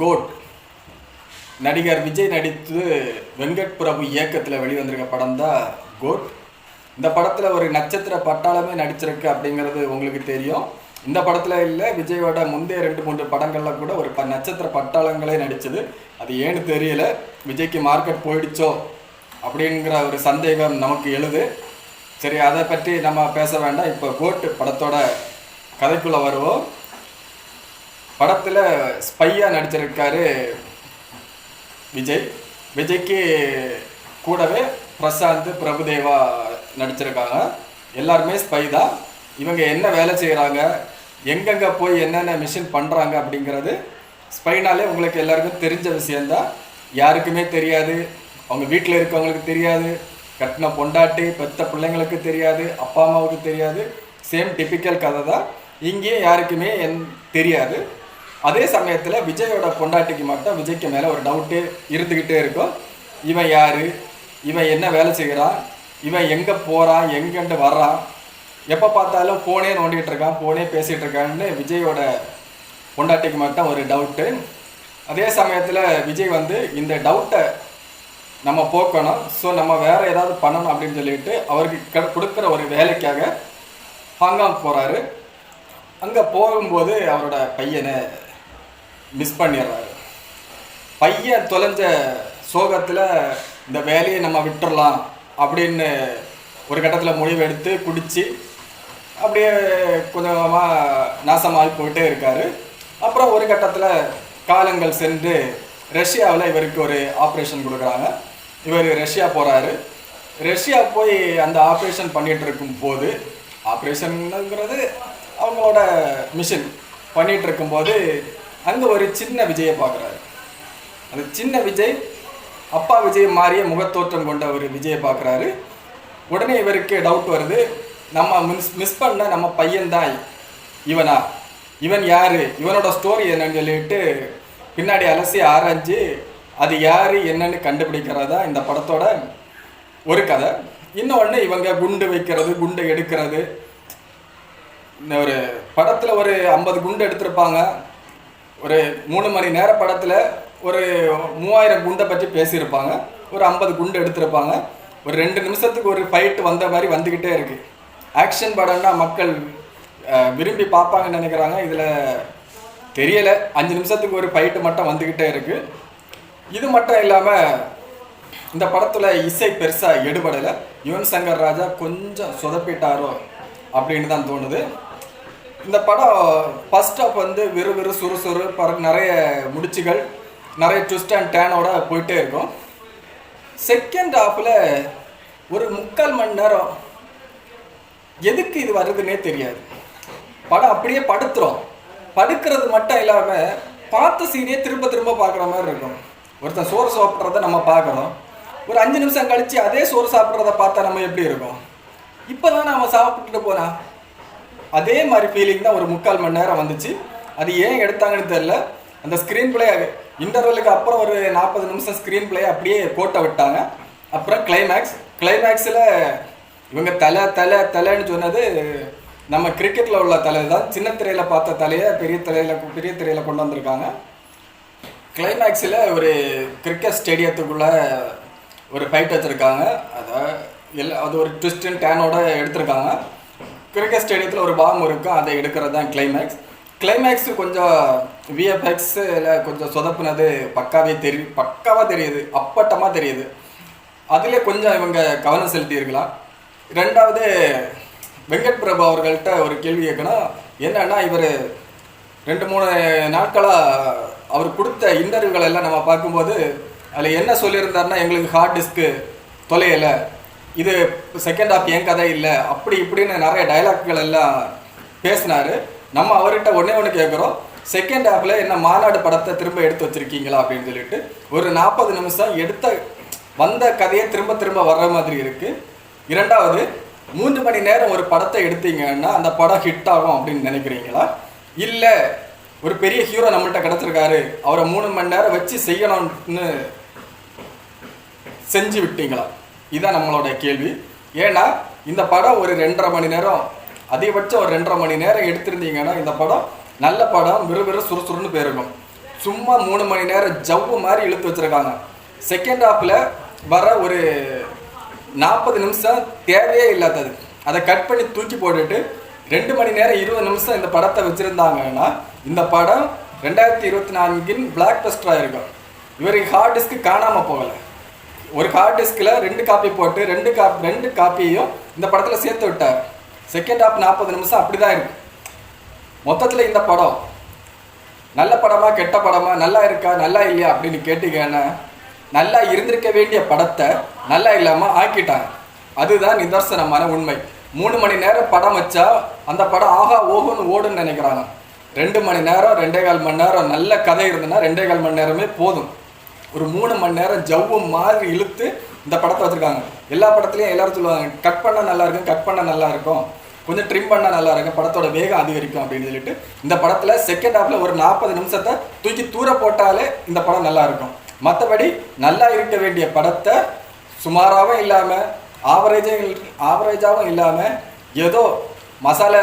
Code நடிகர் விஜய் நடித்து வெங்கட் பிரபு இயக்கத்தில் வெளிவந்திருக்க படம் தான் கோட். இந்த படத்தில் ஒரு நட்சத்திர பட்டாளமே நடிச்சிருக்கு அப்படிங்கிறது உங்களுக்கு தெரியும். இந்த படத்தில் இல்லை, விஜயோட முந்தைய 2-3 படங்களில் கூட ஒரு நட்சத்திர பட்டாளங்களே நடித்தது. அது ஏன்னு தெரியல, விஜய்க்கு மார்க்கெட் போயிடுச்சோ அப்படிங்கிற ஒரு சந்தேகம் நமக்கு எழுது. சரி, அதை பற்றி நம்ம பேச வேண்டாம். இப்போ கோட் படத்தோட கதைக்குள்ளே வருவோம். படத்தில் ஸ்பையாக நடிச்சிருக்காரு விஜய். விஜய்க்கு கூடவே பிரசாந்த், பிரபுதேவா நடிச்சிருக்காங்க. எல்லாருமே ஸ்பை தான். இவங்க என்ன வேலை செய்கிறாங்க, எங்கெங்கே போய் என்னென்ன மிஷின் பண்ணுறாங்க அப்படிங்கிறது ஸ்பைனாலே உங்களுக்கு எல்லாருக்கும் தெரிஞ்ச விஷயந்தான். யாருக்குமே தெரியாது, அவங்க வீட்டில் இருக்கவங்களுக்கு தெரியாது, கட்டின பொண்டாட்டி பெற்ற பிள்ளைங்களுக்கு தெரியாது, அப்பா அம்மாவுக்கு தெரியாது. சேம் டிப்பிக்கல் கதை தான். இங்கேயும் யாருக்குமே தெரியாது. அதே சமயத்தில் விஜயோட பொண்டாட்டிக்கு மட்டும் விஜய்க்கு மேலே ஒரு டவுட்டு இருந்துக்கிட்டே இருக்கும். இவன் யார், இவன் என்ன வேலை செய்கிறான், இவன் எங்கே போகிறான், எங்கேண்டு வர்றான், எப்போ பார்த்தாலும் ஃபோனே நோண்டிகிட்டு இருக்கான், ஃபோனே பேசிகிட்டு இருக்கான்னு விஜயோட பொண்டாட்டிக்கு மட்டும் ஒரு டவுட்டு. அதே சமயத்தில் விஜய் இந்த டவுட்டை நம்ம போக்கணும், ஸோ நம்ம வேறு ஏதாவது பண்ணணும் அப்படின்னு சொல்லிட்டு அவருக்கு கொடுக்குற ஒரு வேலைக்காக ஹாங்காங் போகிறாரு. அங்கே போகும்போது அவரோட பையனை மிஸ் பண்ணிடுறாரு. பையன் தொலைஞ்ச சோகத்தில் இந்த வேலையை நம்ம விட்டுறலாம் அப்படின்னு ஒரு கட்டத்தில் முடிவு எடுத்து குடித்து அப்படியே கொஞ்சமாக நாசமாகி போயிட்டே இருக்கார். அப்புறம் ஒரு கட்டத்தில் காலங்கள் சென்று ரஷ்யாவில் இவருக்கு ஒரு ஆப்ரேஷன் கொடுக்குறாங்க. இவர் ரஷ்யா போகிறாரு. ரஷ்யா போய் அந்த ஆப்ரேஷன் பண்ணிகிட்டு இருக்கும்போது, ஆப்ரேஷனுங்கிறது அவங்களோட மிஷின் பண்ணிகிட்டு இருக்கும்போது அங்கே ஒரு சின்ன விஜயை பார்க்குறாரு. அந்த சின்ன விஜய் அப்பா விஜய் மாறிய முகத்தோற்றம் கொண்ட ஒரு விஜயை பார்க்குறாரு. உடனே இவருக்கு டவுட் வருது, நம்ம மிஸ் பண்ண நம்ம பையன்தான் இவனா, இவன் யார், இவனோட ஸ்டோரி என்னன்னு சொல்லிட்டு பின்னாடி அலசி ஆராய்ஞ்சு அது யார் என்னன்னு கண்டுபிடிக்கிறதா இந்த படத்தோட ஒரு கதை. இன்னொன்று, இவங்க குண்டு வைக்கிறது, குண்டு எடுக்கிறது. ஒரு படத்தில் ஒரு 50 குண்டு எடுத்திருப்பாங்க. ஒரு 3 மணி நேர படத்தில் ஒரு 3000 குண்டை பற்றி பேசியிருப்பாங்க. ஒரு 50 குண்டு எடுத்திருப்பாங்க. ஒரு 2 நிமிஷத்துக்கு ஒரு ஃபைட் வந்த மாதிரி வந்துக்கிட்டே இருக்குது. ஆக்ஷன் படம்னா மக்கள் விரும்பி பார்ப்பாங்கன்னு நினைக்கிறாங்க. இதில் தெரியலை, 5 நிமிஷத்துக்கு ஒரு ஃபைட்டு மட்டும் வந்துக்கிட்டே இருக்குது. இது மட்டும் இல்லாமல் இந்த படத்தில் இசை பெருசாக எடுபடலை. யுவன் சங்கர் ராஜா கொஞ்சம் சொதப்பிட்டாரோ அப்படின்னு தான் தோணுது. இந்த படம் ஃபர்ஸ்ட் ஹாஃப் விறுவிறு சுறுசுறு நிறைய முடிச்சுகள், நிறைய ட்விஸ்ட் அண்ட் டேனோட போயிட்டே இருக்கும். செகண்ட் ஹாஃபில் ஒரு 3/4 மணி நேரம் எதுக்கு இது வருதுன்னே தெரியாது. படம் அப்படியே படுத்துரும். படுக்கிறது மட்டும் இல்லாமல் பார்த்த சீனியை திரும்ப திரும்ப பார்க்குற மாதிரி இருக்கும். ஒருத்தன் சோறு சாப்பிட்றத நம்ம பார்க்குறோம், ஒரு 5 நிமிஷம் கழித்து அதே சோறு சாப்பிட்றத பார்த்தா நம்ம எப்படி இருக்கும், இப்போ தான் நம்ம சாப்பிட்டுட்டு போனா அதே மாதிரி ஃபீலிங் தான் ஒரு 3/4 மணி நேரம் வந்துச்சு. அது ஏன் எடுத்தாங்கன்னு தெரில. அந்த ஸ்க்ரீன் பிளே இன்டர்வலுக்கு அப்புறம் ஒரு 40 நிமிஷம் ஸ்க்ரீன் பிளே அப்படியே கோட்டை விட்டாங்க. அப்புறம் கிளைமேக்ஸில் இவங்க தலைன்னு சொன்னது நம்ம கிரிக்கெட்டில் உள்ள தலை தான். சின்ன திரையில் பார்த்த தலையை பெரிய திரையில் கொண்டு வந்திருக்காங்க. கிளைமேக்ஸில் ஒரு கிரிக்கெட் ஸ்டேடியத்துக்குள்ளே ஒரு ஃபைட் வச்சுருக்காங்க. அது ஒரு ட்விஸ்ட் அண்ட் டேனோட எடுத்திருக்காங்க. கிரிக்கெட் ஸ்டேடியத்தில் ஒரு பாம் இருக்கும், அதை எடுக்கிறது தான் கிளைமேக்ஸ் கொஞ்சம் விஎஃப்எக்ஸில் கொஞ்சம் சொதப்புனது பக்காவாக தெரியுது, அப்பட்டமாக தெரியுது. அதிலே கொஞ்சம் இவங்க கவனம் செலுத்தியிருக்கலாம். ரெண்டாவது, வெங்கட் பிரபு அவர்கள்ட்ட ஒரு கேள்வி கேட்கணும். என்னன்னா, இவர் 2-3 நாட்களாக அவர் கொடுத்த இன்டர்வியூகள் எல்லாம் நம்ம பார்க்கும்போது அதில் என்ன சொல்லியிருந்தாருன்னா, எங்களுக்கு ஹார்ட் டிஸ்க்கு தொலையலை, இது செகண்ட் ஹாஃப் என் கதை இல்லை, அப்படி இப்படின்னு நிறைய டைலாக்கள் எல்லாம் பேசினார். நம்ம அவர்கிட்ட ஒன்று கேட்குறோம், செகண்ட் ஹாஃபில் என்ன மாநாடு படத்தை திரும்ப எடுத்து வச்சுருக்கீங்களா அப்படின்னு சொல்லிட்டு. ஒரு 40 நிமிஷம் வந்த கதையை திரும்ப வர்ற மாதிரி இருக்குது. இரண்டாவது, 3 மணி நேரம் ஒரு படத்தை எடுத்தீங்கன்னா அந்த படம் ஹிட் ஆகும் அப்படின்னு நினைக்கிறீங்களா, இல்லை ஒரு பெரிய ஹீரோ நம்மள்கிட்ட கிடச்சிருக்காரு, அவரை 3 மணி நேரம் வச்சு செய்யணும்னு செஞ்சு விட்டீங்களா? இதுதான் நம்மளோட கேள்வி. ஏன்னா இந்த படம் ஒரு 2.5 மணி நேரம், அதிகபட்சம் ஒரு 2.5 மணி நேரம் எடுத்திருந்தீங்கன்னா இந்த படம் நல்ல படம், விறுவிறு சுறுசுறுன்னு போயிருக்கும். சும்மா 3 மணி நேரம் ஜவ்வு மாதிரி இழுத்து வச்சுருக்காங்க. செகண்ட் ஹாஃபில் வர ஒரு 40 நிமிஷம் தேவையே இல்லாதது, அதை கட் பண்ணி தூக்கி போட்டுட்டு 2 மணி நேரம் 20 நிமிஷம் இந்த படத்தை வச்சுருந்தாங்கன்னா இந்த படம் 2024 பிளாக் பஸ்டராக இருக்கும். இவருக்கு ஹார்ட் டிஸ்க்கு காணாமல் போகலை. ஒரு ஹார்ட் டிஸ்கில் 2 காப்பி போட்டு 2 காப்பியையும் இந்த படத்தில் சேர்த்து விட்டார். செகண்ட் ஹாஃப் 40 நிமிஷம் அப்படி தான் இருக்கு. மொத்தத்தில் இந்த படம் நல்ல படமா கெட்ட படமா, நல்லா இருக்கா நல்லா இல்லையா அப்படின்னு கேட்டீங்கன்னா, நல்லா இருந்திருக்க வேண்டிய படத்தை நல்லா இல்லாமல் ஆக்கிட்டாங்க. அதுதான் நிதர்சனமான உண்மை. 3 மணி நேரம் படம் வச்சா அந்த படம் ஆஹா ஓஹோன்னு ஓடுன்னு நினைக்கிறாங்க. 2 மணி நேரம் 2.25 மணி நேரம் நல்ல கதை இருந்ததுன்னா 2.25 மணி நேரமே போதும். ஒரு 3 மணி நேரம் ஜவ்வு மாதிரி இழுத்து இந்த படத்தை வச்சுருக்காங்க. எல்லா படத்துலையும் எல்லாரும் சொல்லுவாங்க கட் பண்ணால் நல்லா இருக்கும், கட் பண்ணால் நல்லா இருக்கும், கொஞ்சம் ட்ரிம் பண்ணால் நல்லா இருக்கும், படத்தோட வேகம் அதிகரிக்கும் அப்படின்னு சொல்லிட்டு இந்த படத்தில் செகண்ட் ஹாஃபில் ஒரு 40 நிமிஷத்தை தூக்கி தூர போட்டாலே இந்த படம் நல்லா இருக்கும். மற்றபடி நல்லா இருக்க வேண்டிய படத்தை சுமாராகவும் இல்லாமல் ஆவரேஜாகவும் இல்லாமல் ஏதோ மசாலா